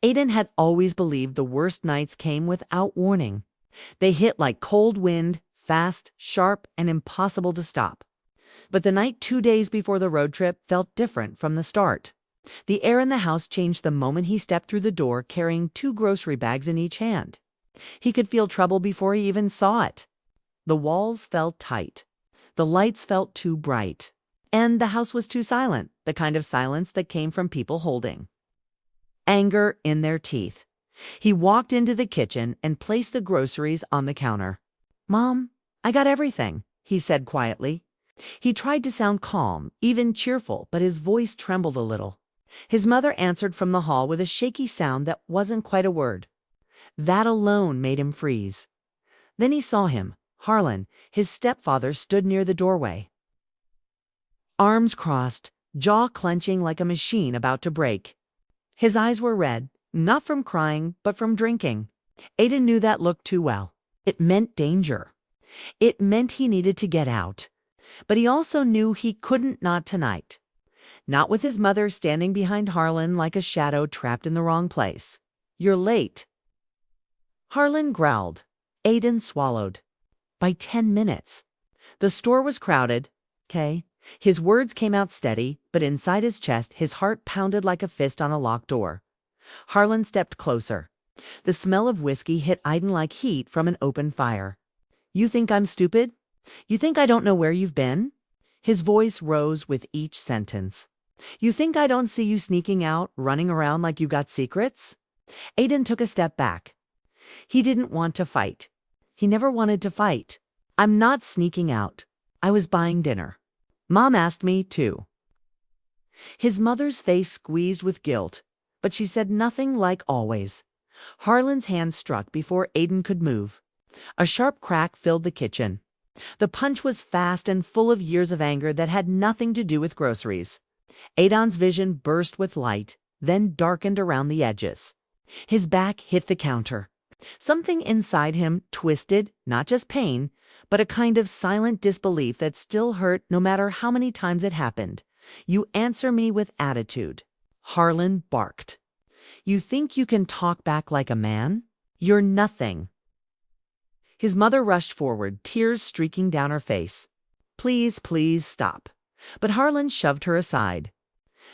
Aiden had always believed the worst nights came without warning. They hit like cold wind, fast, sharp, and impossible to stop. But the night 2 days before the road trip felt different from the start. The air in the house changed the moment he stepped through the door carrying 2 grocery bags in each hand. He could feel trouble before he even saw it. The walls felt tight. The lights felt too bright. And the house was too silent, the kind of silence that came from people holding anger in their teeth. He walked into the kitchen and placed the groceries on the counter. "Mom, I got everything," he said quietly. He tried to sound calm, even cheerful, but his voice trembled a little. His mother answered from the hall with a shaky sound that wasn't quite a word. That alone made him freeze. Then he saw him. Harlan, his stepfather, stood near the doorway. Arms crossed, jaw clenching like a machine about to break. His eyes were red, not from crying, but from drinking. Aiden knew that look too well. It meant danger. It meant he needed to get out. But he also knew he couldn't not tonight. Not with his mother standing behind Harlan like a shadow trapped in the wrong place. "You're late." Harlan growled. Aiden swallowed. By 10 minutes. The store was crowded. Okay. His words came out steady, but inside his chest, his heart pounded like a fist on a locked door. Harlan stepped closer. The smell of whiskey hit Aiden like heat from an open fire. "You think I'm stupid? You think I don't know where you've been?" His voice rose with each sentence. "You think I don't see you sneaking out, running around like you got secrets?" Aiden took a step back. He didn't want to fight. He never wanted to fight. "I'm not sneaking out. I was buying dinner. Mom asked me to." His mother's face squeezed with guilt, but she said nothing like always. Harlan's hand struck before Aiden could move. A sharp crack filled the kitchen. The punch was fast and full of years of anger that had nothing to do with groceries. Aiden's vision burst with light, then darkened around the edges. His back hit the counter. Something inside him twisted, not just pain, but a kind of silent disbelief that still hurt no matter how many times it happened. "You answer me with attitude." Harlan barked. "You think you can talk back like a man? You're nothing." His mother rushed forward, tears streaking down her face. "Please, please stop." But Harlan shoved her aside.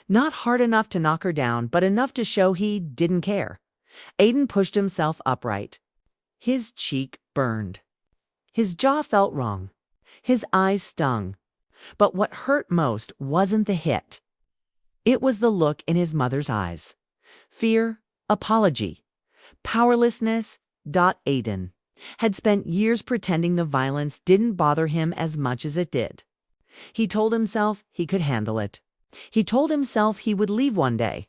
Not hard enough to knock her down, but enough to show he didn't care. Aiden pushed himself upright. His cheek burned. His jaw felt wrong. His eyes stung. But what hurt most wasn't the hit. It was the look in his mother's eyes. Fear, apology, powerlessness. Aiden had spent years pretending the violence didn't bother him as much as it did. He told himself he could handle it. He told himself he would leave one day.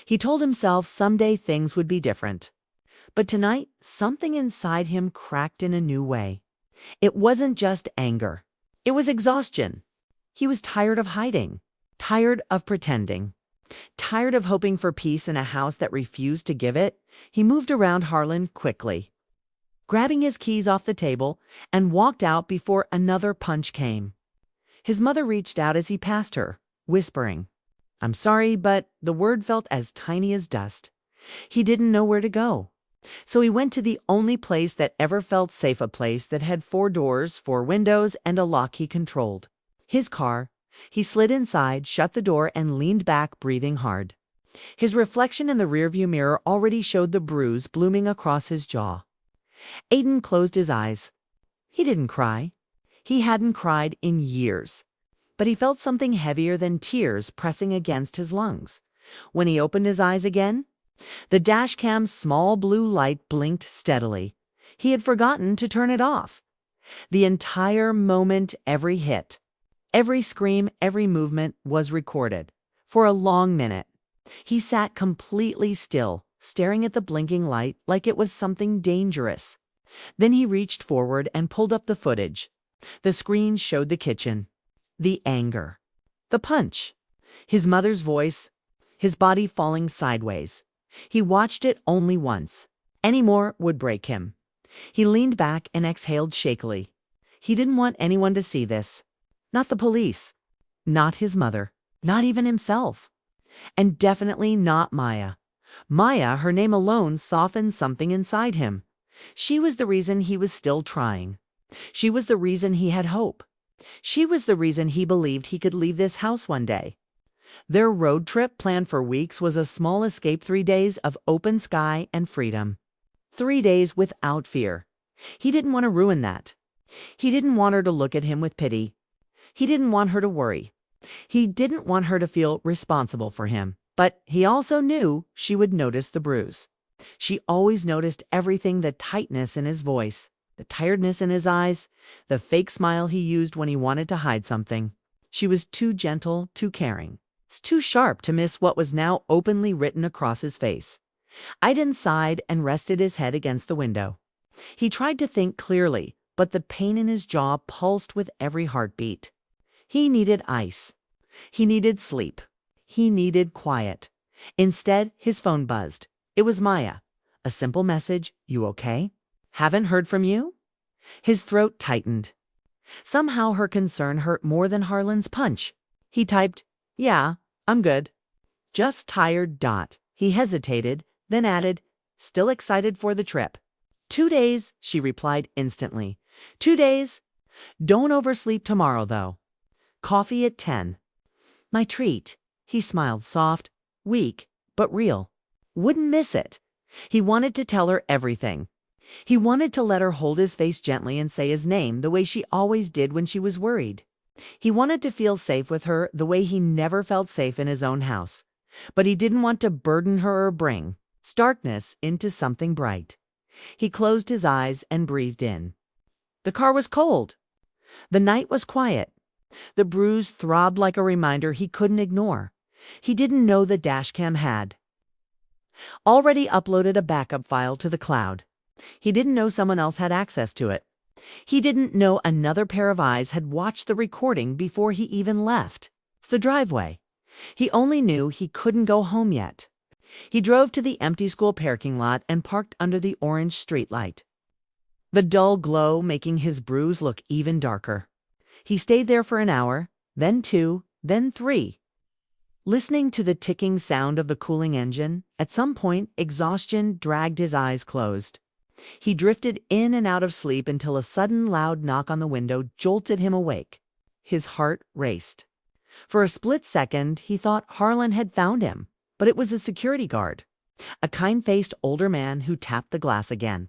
He told himself someday things would be different. But tonight, something inside him cracked in a new way. It wasn't just anger. It was exhaustion. He was tired of hiding, tired of pretending, tired of hoping for peace in a house that refused to give it. He moved around Harlan quickly, grabbing his keys off the table, and walked out before another punch came. His mother reached out as he passed her, whispering, "I'm sorry, but," the word felt as tiny as dust. He didn't know where to go. So he went to the only place that ever felt safe, a place that had 4 doors, 4 windows, and a lock he controlled. His car. He slid inside, shut the door, and leaned back, breathing hard. His reflection in the rearview mirror already showed the bruise blooming across his jaw. Aiden closed his eyes. He didn't cry. He hadn't cried in years. But he felt something heavier than tears pressing against his lungs. When he opened his eyes again, the dashcam's small blue light blinked steadily. He had forgotten to turn it off. The entire moment, every hit, every scream, every movement was recorded. For a long minute, he sat completely still, staring at the blinking light like it was something dangerous. Then he reached forward and pulled up the footage. The screen showed the kitchen, the anger, the punch, his mother's voice, his body falling sideways. He watched it only once. Any more would break him. He leaned back and exhaled shakily. He didn't want anyone to see this. Not the police. Not his mother. Not even himself. And definitely not Maya. Maya, her name alone softened something inside him. She was the reason he was still trying. She was the reason he had hope. She was the reason he believed he could leave this house one day. Their road trip, planned for weeks, was a small escape, 3 days of open sky and freedom. 3 days without fear. He didn't want to ruin that. He didn't want her to look at him with pity. He didn't want her to worry. He didn't want her to feel responsible for him. But he also knew she would notice the bruise. She always noticed everything: the tightness in his voice, the tiredness in his eyes, the fake smile he used when he wanted to hide something. She was too gentle, too caring. It's too sharp to miss what was now openly written across his face. Aiden sighed and rested his head against the window. He tried to think clearly, but the pain in his jaw pulsed with every heartbeat. He needed ice. He needed sleep. He needed quiet. Instead, his phone buzzed. It was Maya. A simple message: "You okay? Haven't heard from you?" His throat tightened. Somehow her concern hurt more than Harlan's punch. He typed, "Yeah, I'm good. Just tired. He hesitated, then added, "Still excited for the trip." 2 days, she replied instantly. 2 days. Don't oversleep tomorrow, though. Coffee at 10. My treat. He smiled, soft, weak, but real. Wouldn't miss it. He wanted to tell her everything. He wanted to let her hold his face gently and say his name the way she always did when she was worried. He wanted to feel safe with her the way he never felt safe in his own house. But he didn't want to burden her or bring darkness into something bright. He closed his eyes and breathed in. The car was cold. The night was quiet. The bruise throbbed like a reminder he couldn't ignore. He didn't know the Dashcam had already uploaded a backup file to the cloud. He didn't know someone else had access to it. He didn't know another pair of eyes had watched the recording before he even left the driveway. He only knew he couldn't go home yet. He drove to the empty school parking lot and parked under the orange streetlight, the dull glow making his bruise look even darker. He stayed there for an hour, then 2, then 3. Listening to the ticking sound of the cooling engine, at some point exhaustion dragged his eyes closed. He drifted in and out of sleep until a sudden loud knock on the window jolted him awake. His heart raced. For a split second, he thought Harlan had found him, but it was a security guard, a kind-faced older man who tapped the glass again.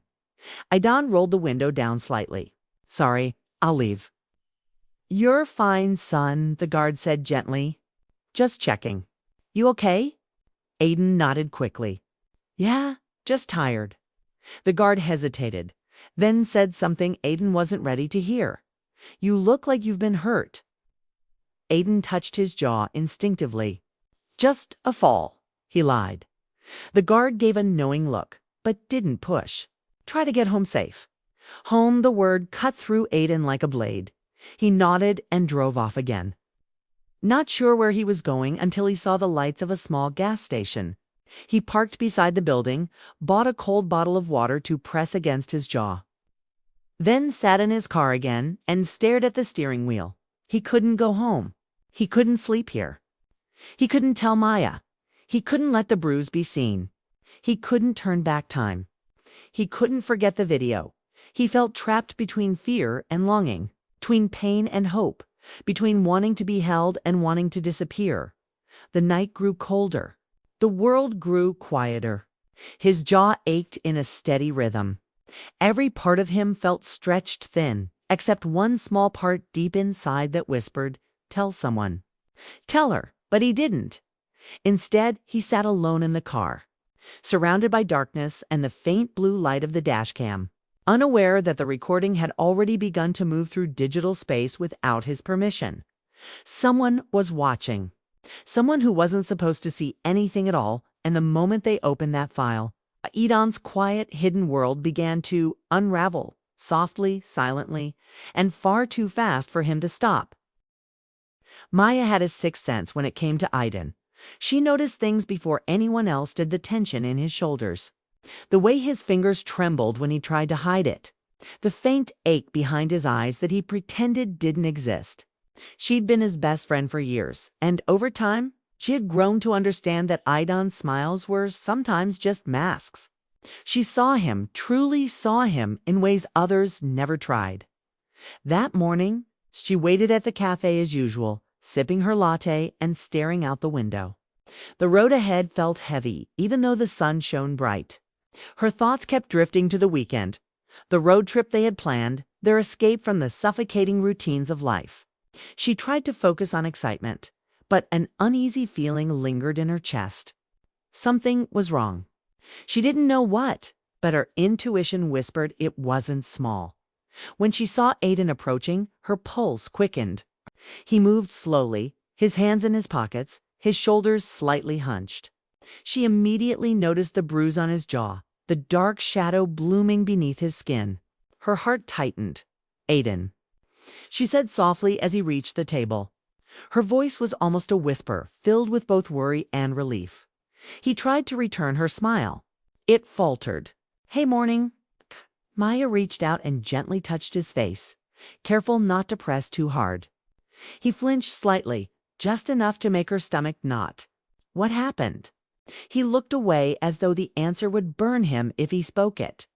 Aidan rolled the window down slightly. "Sorry, I'll leave." "You're fine, son," the guard said gently. "Just checking. You okay?" Aiden nodded quickly. "Yeah, just tired." The guard hesitated, then said something Aiden wasn't ready to hear. "You look like you've been hurt." Aiden touched his jaw instinctively. "Just a fall," he lied. The guard gave a knowing look, but didn't push. "Try to get home safe." Home, the word cut through Aiden like a blade. He nodded and drove off again. Not sure where he was going until he saw the lights of a small gas station. He parked beside the building, bought a cold bottle of water to press against his jaw. Then sat in his car again and stared at the steering wheel. He couldn't go home. He couldn't sleep here. He couldn't tell Maya. He couldn't let the bruise be seen. He couldn't turn back time. He couldn't forget the video. He felt trapped between fear and longing, between pain and hope, between wanting to be held and wanting to disappear. The night grew colder. The world grew quieter. His jaw ached in a steady rhythm. Every part of him felt stretched thin, except one small part deep inside that whispered, "Tell someone. Tell her," but he didn't. Instead, he sat alone in the car, surrounded by darkness and the faint blue light of the dashcam, unaware that the recording had already begun to move through digital space without his permission. Someone was watching. Someone who wasn't supposed to see anything at all, and the moment they opened that file, Aidan's quiet, hidden world began to unravel, softly, silently, and far too fast for him to stop. Maya had a sixth sense when it came to Aidan. She noticed things before anyone else did: the tension in his shoulders, the way his fingers trembled when he tried to hide it, the faint ache behind his eyes that he pretended didn't exist. She'd been his best friend for years, and over time, She had grown to understand that Aidan's smiles were sometimes just masks. She saw him, truly saw him, in ways others never tried. That morning, she waited at the cafe as usual, sipping her latte and staring out the window. The road ahead felt heavy, even though the sun shone bright. Her thoughts kept drifting to the weekend, the road trip they had planned, their escape from the suffocating routines of life. She tried to focus on excitement, but an uneasy feeling lingered in her chest. Something was wrong. She didn't know what, but her intuition whispered it wasn't small. When she saw Aidan approaching, her pulse quickened. He moved slowly, his hands in his pockets, his shoulders slightly hunched. She immediately noticed the bruise on his jaw, the dark shadow blooming beneath his skin. Her heart tightened. "Aidan," she said softly as he reached the table. Her voice was almost a whisper, filled with both worry and relief. He tried to return her smile. It faltered. "Hey, morning." Maya reached out and gently touched his face, careful not to press too hard. He flinched slightly, just enough to make her stomach knot. What happened? He looked away as though the answer would burn him if he spoke it.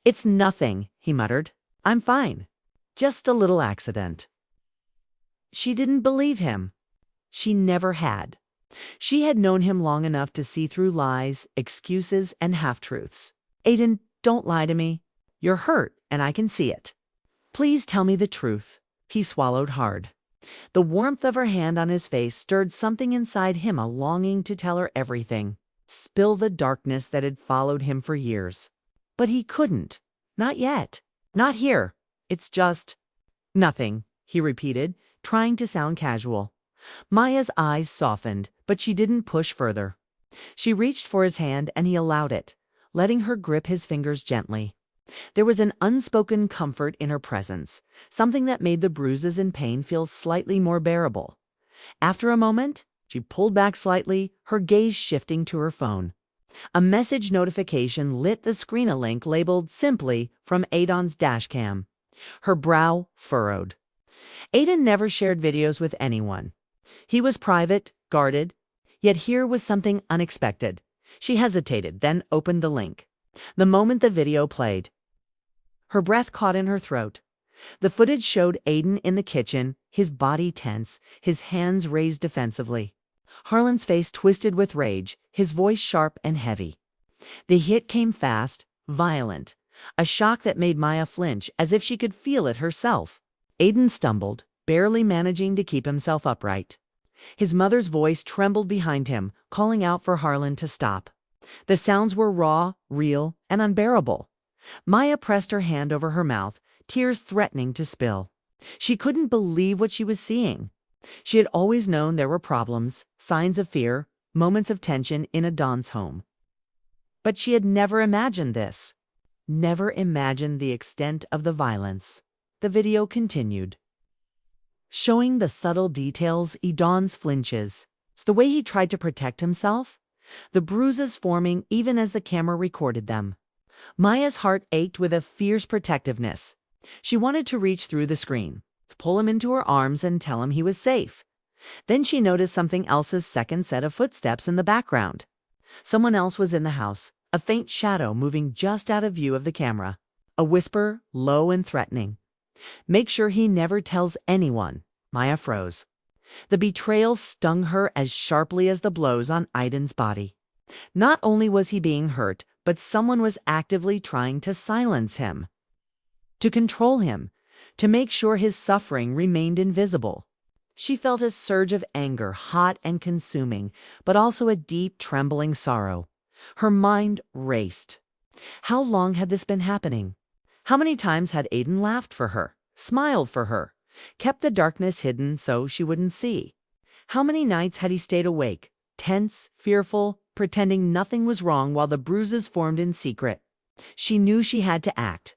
"It's nothing," he muttered. "I'm fine. Just a little accident." She didn't believe him. She never had. She had known him long enough to see through lies, excuses, and half-truths. "Aidan, don't lie to me. You're hurt, and I can see it. Please tell me the truth." He swallowed hard. The warmth of her hand on his face stirred something inside him, a longing to tell her everything, spill the darkness that had followed him for years. But he couldn't. Not yet. Not here. "It's just nothing," he repeated, trying to sound casual. Maya's eyes softened, but she didn't push further. She reached for his hand and he allowed it, letting her grip his fingers gently. There was an unspoken comfort in her presence, something that made the bruises and pain feel slightly more bearable. After a moment, she pulled back slightly, her gaze shifting to her phone. A message notification lit the screen, a link labeled simply "from Aidan's Dashcam." Her brow furrowed. Aidan never shared videos with anyone. He was private, guarded, yet here was something unexpected. She hesitated, then opened the link. The moment the video played, her breath caught in her throat. The footage showed Aidan in the kitchen, his body tense, his hands raised defensively. Harlan's face twisted with rage, his voice sharp and heavy. The hit came fast, violent, a shock that made Maya flinch as if she could feel it herself. Aidan stumbled, barely managing to keep himself upright. His mother's voice trembled behind him, calling out for Harlan to stop. The sounds were raw, real, and unbearable. Maya pressed her hand over her mouth, tears threatening to spill. She couldn't believe what she was seeing. She had always known there were problems, signs of fear, moments of tension in a Don's home. But she had never imagined this. Never imagined the extent of the violence. The video continued, showing the subtle details, Aidan's flinches, the way he tried to protect himself, the bruises forming even as the camera recorded them. Maya's heart ached with a fierce protectiveness. She wanted to reach through the screen, to pull him into her arms and tell him he was safe. Then she noticed something else's second set of footsteps in the background. Someone else was in the house, a faint shadow moving just out of view of the camera. A whisper, low and threatening. "Make sure he never tells anyone." Maya froze. The betrayal stung her as sharply as the blows on Aidan's body. Not only was he being hurt, but someone was actively trying to silence him, to control him, to make sure his suffering remained invisible. She felt a surge of anger, hot and consuming, but also a deep, trembling sorrow. Her mind raced. How long had this been happening? How many times had Aidan laughed for her, smiled for her, kept the darkness hidden so she wouldn't see? How many nights had he stayed awake, tense, fearful, pretending nothing was wrong while the bruises formed in secret? She knew she had to act.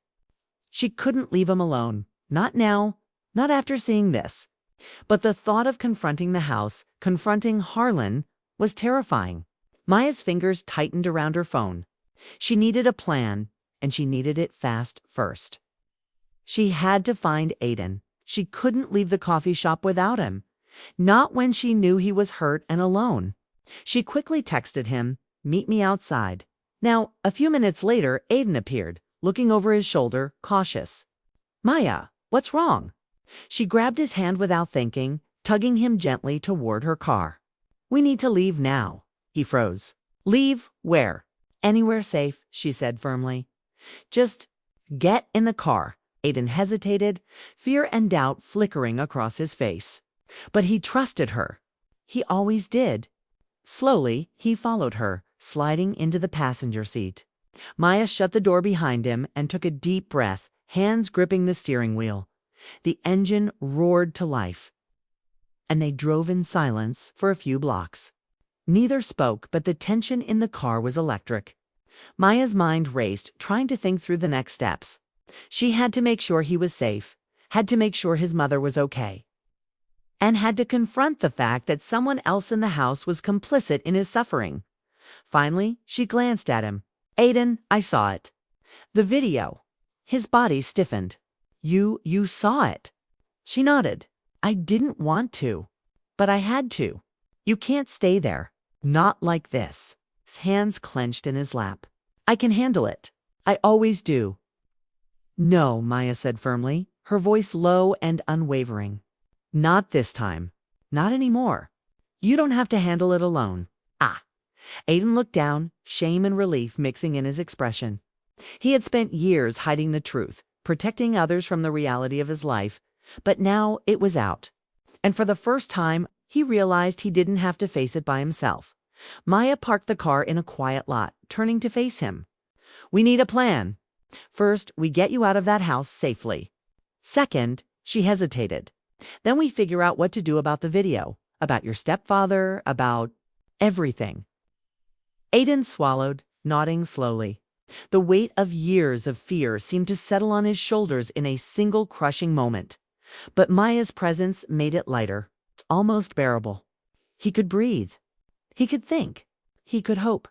She couldn't leave him alone. Not now, not after seeing this. But the thought of confronting the house, confronting Harlan, was terrifying. Maya's fingers tightened around her phone. She needed a plan, and she needed it fast first. She had to find Aidan. She couldn't leave the coffee shop without him. Not when she knew he was hurt and alone. She quickly texted him, "Meet me outside." Now, a few minutes later, Aiden appeared, looking over his shoulder, cautious. "Maya, what's wrong?" She grabbed his hand without thinking, tugging him gently toward her car. "We need to leave now." He froze. "Leave where?" "Anywhere safe," she said firmly. "Just get in the car." Aiden hesitated, fear and doubt flickering across his face. But he trusted her. He always did. Slowly, he followed her, sliding into the passenger seat. Maya shut the door behind him and took a deep breath, hands gripping the steering wheel. The engine roared to life, and they drove in silence for a few blocks. Neither spoke, but the tension in the car was electric. Maya's mind raced, trying to think through the next steps. She had to make sure he was safe, had to make sure his mother was okay, and had to confront the fact that someone else in the house was complicit in his suffering. Finally, she glanced at him. "Aiden, I saw it. The video." His body stiffened. You saw it." She nodded. "I didn't want to, but I had to. You can't stay there. Not like this." His hands clenched in his lap. "I can handle it. I always do." "No," Maya said firmly, her voice low and unwavering. "Not this time. Not anymore. You don't have to handle it alone." "Ah." Aiden looked down, shame and relief mixing in his expression. He had spent years hiding the truth, protecting others from the reality of his life, but now it was out. And for the first time, he realized he didn't have to face it by himself. Maya parked the car in a quiet lot, turning to face him. "We need a plan. First, we get you out of that house safely. Second," she hesitated, "then we figure out what to do about the video, about your stepfather, about everything." Aiden swallowed, nodding slowly. The weight of years of fear seemed to settle on his shoulders in a single crushing moment. But Maya's presence made it lighter, almost bearable. He could breathe. He could think. He could hope.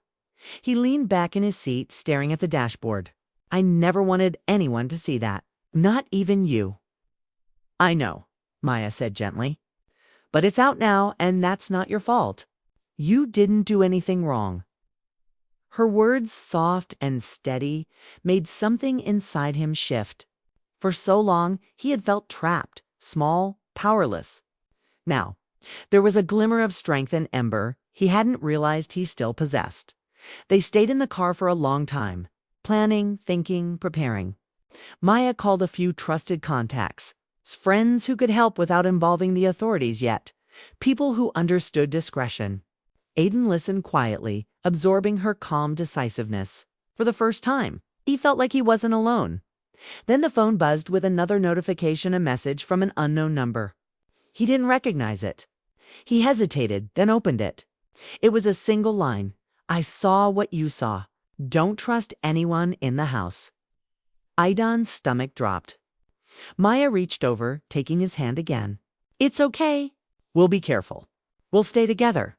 He leaned back in his seat, staring at the dashboard. "I never wanted anyone to see that. Not even you." "I know," Maya said gently. "But it's out now, and that's not your fault. You didn't do anything wrong." Her words, soft and steady, made something inside him shift. For so long, he had felt trapped, small, powerless. Now, there was a glimmer of strength in Ember he hadn't realized he still possessed. They stayed in the car for a long time, planning, thinking, preparing. Maya called a few trusted contacts, friends who could help without involving the authorities yet, people who understood discretion. Aiden listened quietly, absorbing her calm decisiveness. For the first time, he felt like he wasn't alone. Then the phone buzzed with another notification, a message from an unknown number. He didn't recognize it. He hesitated, then opened it. It was a single line. "I saw what you saw. Don't trust anyone in the house." Aidan's stomach dropped. Maya reached over, taking his hand again. "It's okay. We'll be careful. We'll stay together."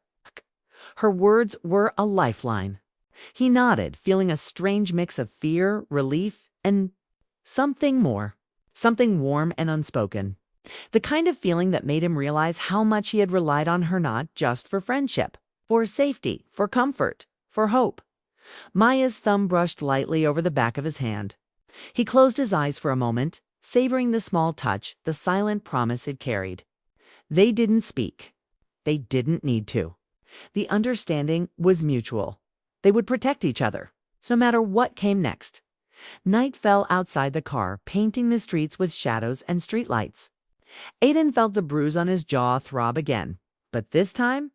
Her words were a lifeline. He nodded, feeling a strange mix of fear, relief, and something more. Something warm and unspoken. The kind of feeling that made him realize how much he had relied on her, not just for friendship, for safety, for comfort, for hope. Maya's thumb brushed lightly over the back of his hand. He closed his eyes for a moment, savoring the small touch, the silent promise it carried. They didn't speak. They didn't need to. The understanding was mutual. They would protect each other, no matter what came next. Night fell outside the car, painting the streets with shadows and streetlights. Aiden felt the bruise on his jaw throb again, but this time,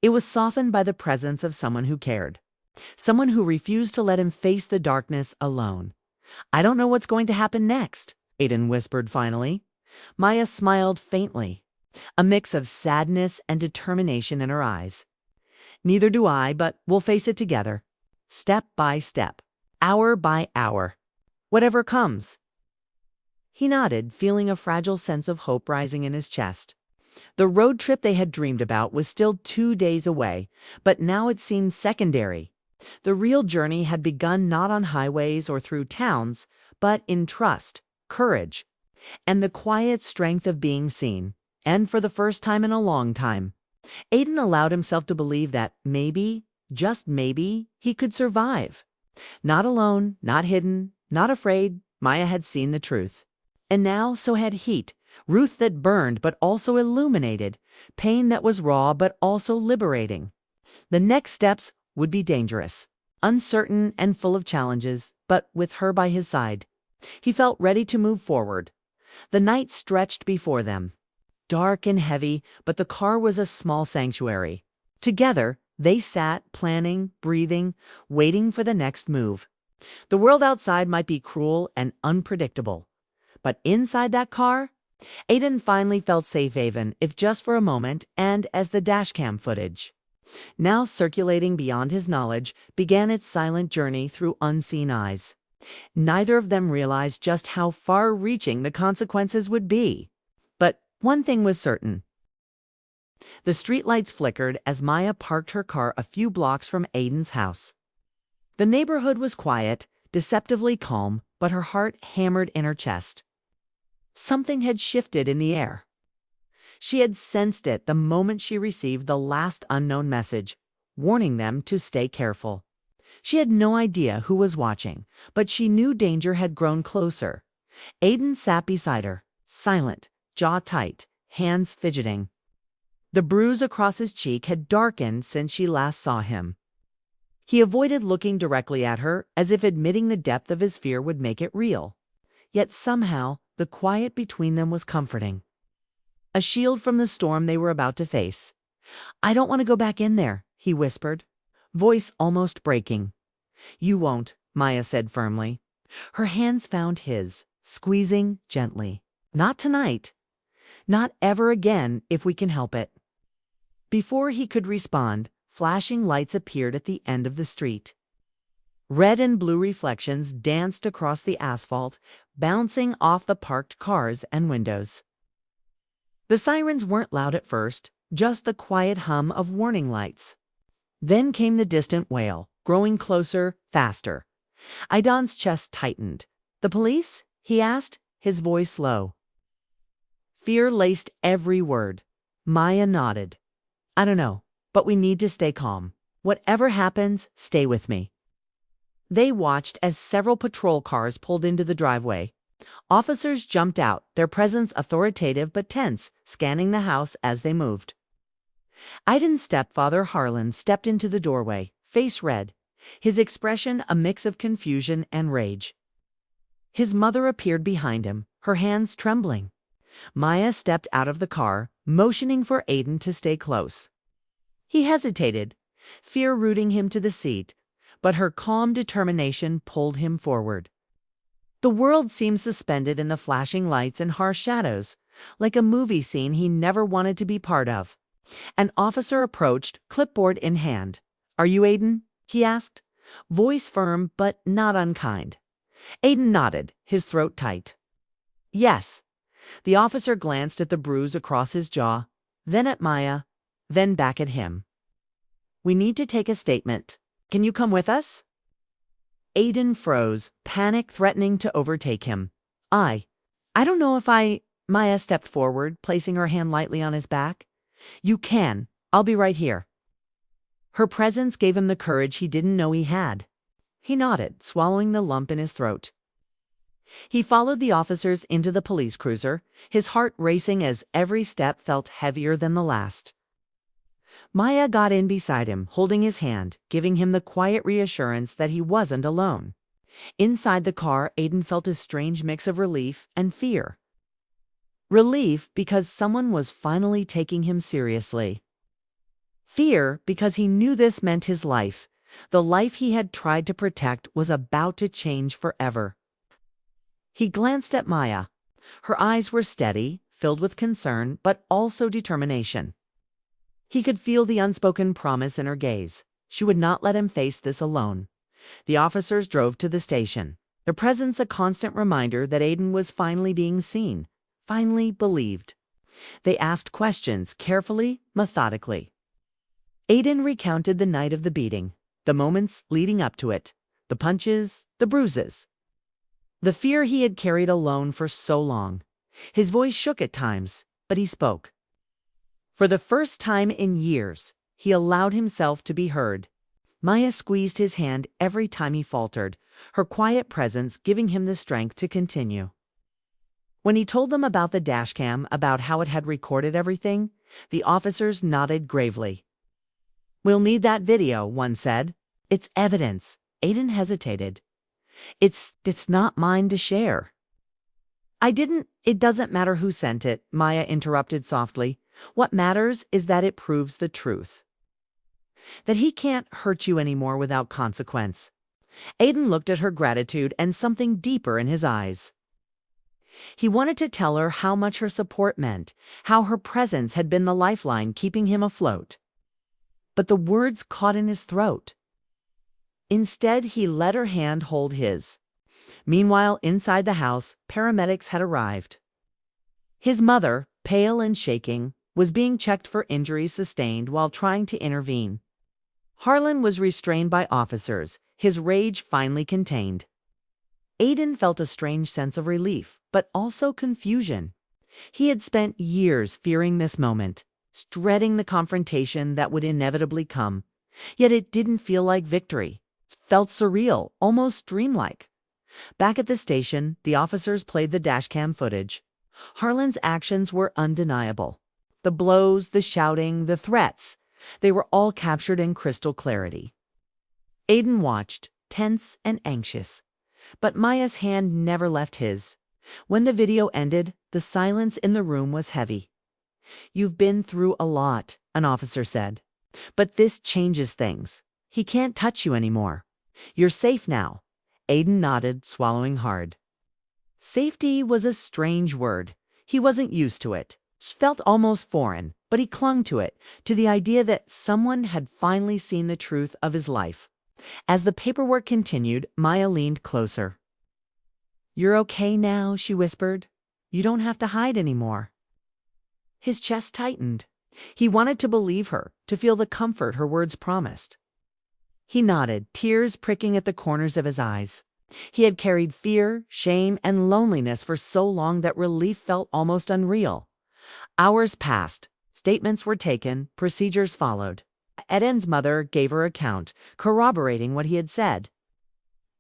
it was softened by the presence of someone who cared. Someone who refused to let him face the darkness alone. "I don't know what's going to happen next," Aiden whispered finally. Maya smiled faintly, a mix of sadness and determination in her eyes. "Neither do I, but we'll face it together. Step by step, hour by hour. Whatever comes." He nodded, feeling a fragile sense of hope rising in his chest. The road trip they had dreamed about was still 2 days away, but now it seemed secondary. The real journey had begun not on highways or through towns, but in trust, courage, and the quiet strength of being seen. And for the first time in a long time, Aiden allowed himself to believe that maybe, just maybe, he could survive. Not alone, not hidden, not afraid, Maya had seen the truth. And now so had heat, Ruth that burned but also illuminated, pain that was raw but also liberating. The next steps would be dangerous, uncertain and full of challenges, but with her by his side, he felt ready to move forward. The night stretched before them, dark and heavy, but the car was a small sanctuary. Together, they sat, planning, breathing, waiting for the next move. The world outside might be cruel and unpredictable, but inside that car, Aiden finally felt safe haven, if just for a moment, and as the dashcam footage, now circulating beyond his knowledge, began its silent journey through unseen eyes. Neither of them realized just how far-reaching the consequences would be. But one thing was certain. The streetlights flickered as Maya parked her car a few blocks from Aiden's house. The neighborhood was quiet, deceptively calm, but her heart hammered in her chest. Something had shifted in the air. She had sensed it the moment she received the last unknown message, warning them to stay careful. She had no idea who was watching, but she knew danger had grown closer. Aiden sat beside her, silent, jaw tight, hands fidgeting. The bruise across his cheek had darkened since she last saw him. He avoided looking directly at her, as if admitting the depth of his fear would make it real. Yet somehow, the quiet between them was comforting. A shield from the storm they were about to face. "I don't want to go back in there," he whispered, voice almost breaking. "You won't," Maya said firmly. Her hands found his, squeezing gently. "Not tonight. Not ever again, if we can help it." Before he could respond, flashing lights appeared at the end of the street. Red and blue reflections danced across the asphalt, bouncing off the parked cars and windows. The sirens weren't loud at first, just the quiet hum of warning lights. Then came the distant wail, growing closer, faster. Aidan's chest tightened. "The police?" he asked, his voice low. Fear laced every word. Maya nodded. "I don't know, but we need to stay calm. Whatever happens, stay with me." They watched as several patrol cars pulled into the driveway. Officers jumped out, their presence authoritative but tense, scanning the house as they moved. Aiden's stepfather, Harlan, stepped into the doorway, face red, his expression a mix of confusion and rage. His mother appeared behind him, her hands trembling. Maya stepped out of the car, motioning for Aiden to stay close. He hesitated, fear rooting him to the seat, but her calm determination pulled him forward. The world seemed suspended in the flashing lights and harsh shadows, like a movie scene he never wanted to be part of. An officer approached, clipboard in hand. "Are you Aiden?" he asked, voice firm but not unkind. Aiden nodded, his throat tight. "Yes." The officer glanced at the bruise across his jaw, then at Maya, then back at him. "We need to take a statement. Can you come with us?" Aiden froze, panic threatening to overtake him. I don't know if Maya stepped forward, placing her hand lightly on his back. "You can. I'll be right here." Her presence gave him the courage he didn't know he had. He nodded, swallowing the lump in his throat. He followed the officers into the police cruiser, his heart racing as every step felt heavier than the last. Maya got in beside him, holding his hand, giving him the quiet reassurance that he wasn't alone. Inside the car, Aiden felt a strange mix of relief and fear. Relief because someone was finally taking him seriously. Fear because he knew this meant his life. The life he had tried to protect was about to change forever. He glanced at Maya. Her eyes were steady, filled with concern, but also determination. He could feel the unspoken promise in her gaze. She would not let him face this alone. The officers drove to the station, their presence a constant reminder that Aiden was finally being seen, finally believed. They asked questions carefully, methodically. Aiden recounted the night of the beating, the moments leading up to it, the punches, the bruises. The fear he had carried alone for so long. His voice shook at times, but he spoke. For the first time in years, he allowed himself to be heard. Maya squeezed his hand every time he faltered, her quiet presence giving him the strength to continue. When he told them about the dashcam, about how it had recorded everything, the officers nodded gravely. "We'll need that video," one said. "It's evidence." Aiden hesitated. It's not mine to share." It doesn't matter who sent it," Maya interrupted softly. "What matters is that it proves the truth. That he can't hurt you anymore without consequence." Aiden looked at her gratitude and something deeper in his eyes. He wanted to tell her how much her support meant, how her presence had been the lifeline keeping him afloat. But the words caught in his throat. Instead, he let her hand hold his. Meanwhile, inside the house, paramedics had arrived. His mother, pale and shaking, was being checked for injuries sustained while trying to intervene. Harlan was restrained by officers, his rage finally contained. Aiden felt a strange sense of relief, but also confusion. He had spent years fearing this moment, dreading the confrontation that would inevitably come. Yet it didn't feel like victory. It felt surreal, almost dreamlike. Back at the station, the officers played the dashcam footage. Harlan's actions were undeniable. The blows, the shouting, the threats, they were all captured in crystal clarity. Aiden watched, tense and anxious. But Maya's hand never left his. When the video ended, the silence in the room was heavy. "You've been through a lot," an officer said. "But this changes things. He can't touch you anymore. You're safe now." Aiden nodded, swallowing hard. Safety was a strange word. He wasn't used to it. It felt almost foreign, but he clung to it, to the idea that someone had finally seen the truth of his life. As the paperwork continued, Maya leaned closer. "You're okay now," she whispered. "You don't have to hide anymore." His chest tightened. He wanted to believe her, to feel the comfort her words promised. He nodded, tears pricking at the corners of his eyes. He had carried fear, shame, and loneliness for so long that relief felt almost unreal. Hours passed. Statements were taken. Procedures followed. Eden's mother gave her account, corroborating what he had said.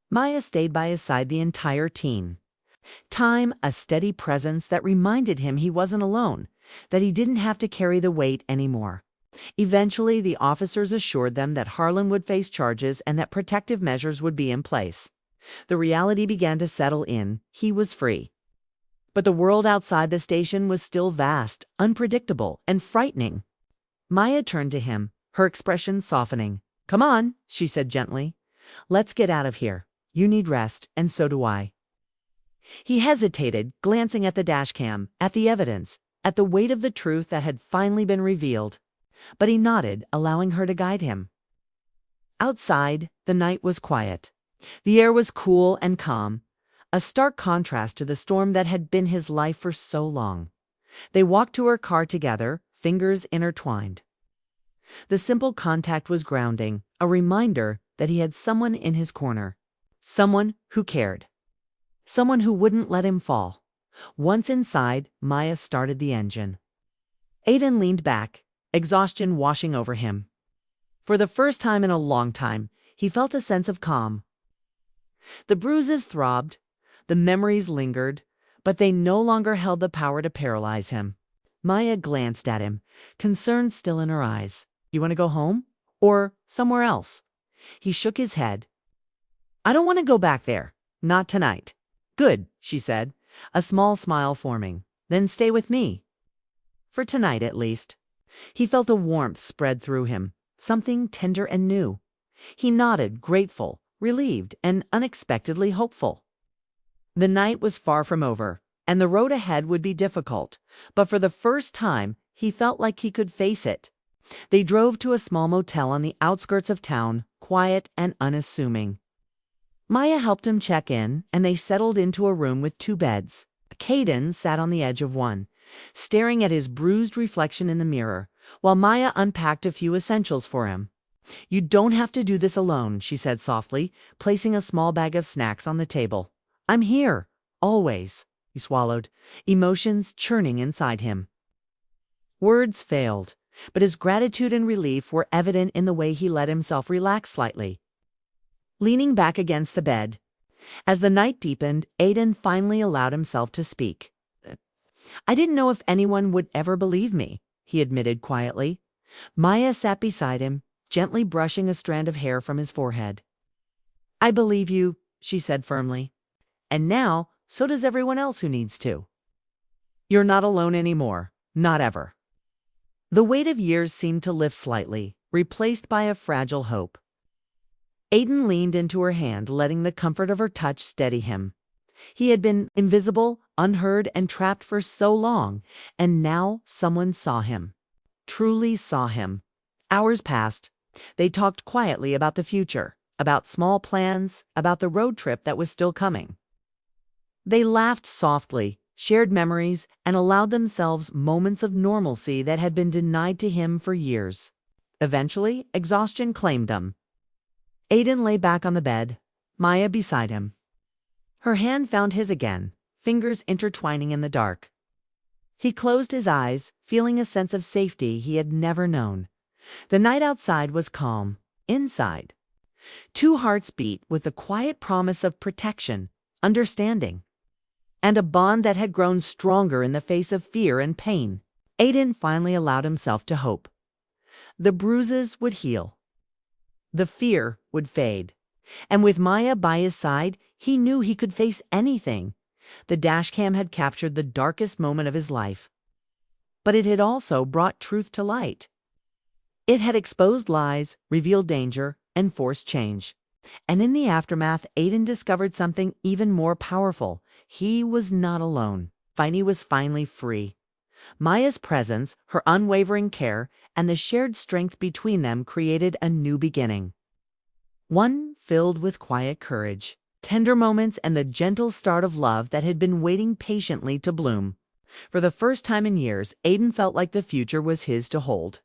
Maya stayed by his side the entire teen. Time, a steady presence that reminded him he wasn't alone, that he didn't have to carry the weight anymore. Eventually, the officers assured them that Harlan would face charges and that protective measures would be in place. The reality began to settle in. He was free. But the world outside the station was still vast, unpredictable, and frightening. Maya turned to him, her expression softening. "Come on," she said gently. "Let's get out of here. You need rest, and so do I." He hesitated, glancing at the dashcam, at the evidence, at the weight of the truth that had finally been revealed. But he nodded, allowing her to guide him. Outside, the night was quiet. The air was cool and calm, a stark contrast to the storm that had been his life for so long. They walked to her car together, fingers intertwined. The simple contact was grounding, a reminder that he had someone in his corner, someone who cared, someone who wouldn't let him fall. Once inside, Maya started the engine. Aiden leaned back, exhaustion washing over him. For the first time in a long time, he felt a sense of calm. The bruises throbbed, the memories lingered, but they no longer held the power to paralyze him. Maya glanced at him, concern still in her eyes. "You want to go home? Or somewhere else?" He shook his head. "I don't want to go back there. Not tonight." "Good," she said, a small smile forming. "Then stay with me. For tonight, at least." He felt a warmth spread through him, something tender and new. He nodded, grateful, relieved, and unexpectedly hopeful. The night was far from over, and the road ahead would be difficult, but for the first time, he felt like he could face it. They drove to a small motel on the outskirts of town, quiet and unassuming. Maya helped him check in, and they settled into a room with 2 beds. Caden sat on the edge of one, staring at his bruised reflection in the mirror, while Maya unpacked a few essentials for him. "You don't have to do this alone," she said softly, placing a small bag of snacks on the table. "I'm here, always." He swallowed, emotions churning inside him. Words failed, but his gratitude and relief were evident in the way he let himself relax slightly. Leaning back against the bed, as the night deepened, Aiden finally allowed himself to speak. "I didn't know if anyone would ever believe me," he admitted quietly. Maya sat beside him, gently brushing a strand of hair from his forehead. "I believe you," she said firmly. "And now, so does everyone else who needs to. You're not alone anymore. Not ever." The weight of years seemed to lift slightly, replaced by a fragile hope. Aiden leaned into her hand, letting the comfort of her touch steady him. He had been invisible, unheard, and trapped for so long, and now someone saw him. Truly saw him. Hours passed. They talked quietly about the future, about small plans, about the road trip that was still coming. They laughed softly, shared memories, and allowed themselves moments of normalcy that had been denied to him for years. Eventually, exhaustion claimed them. Aiden lay back on the bed, Maya beside him. Her hand found his again, fingers intertwining in the dark. He closed his eyes, feeling a sense of safety he had never known. The night outside was calm. Inside, two hearts beat with the quiet promise of protection, understanding, and a bond that had grown stronger in the face of fear and pain. Aiden finally allowed himself to hope. The bruises would heal. The fear would fade. And with Maya by his side, he knew he could face anything. The dashcam had captured the darkest moment of his life. But it had also brought truth to light. It had exposed lies, revealed danger, and forced change. And in the aftermath, Aiden discovered something even more powerful. He was not alone. He was finally free. Maya's presence, her unwavering care, and the shared strength between them created a new beginning. One filled with quiet courage, tender moments, and the gentle start of love that had been waiting patiently to bloom. For the first time in years, Aiden felt like the future was his to hold.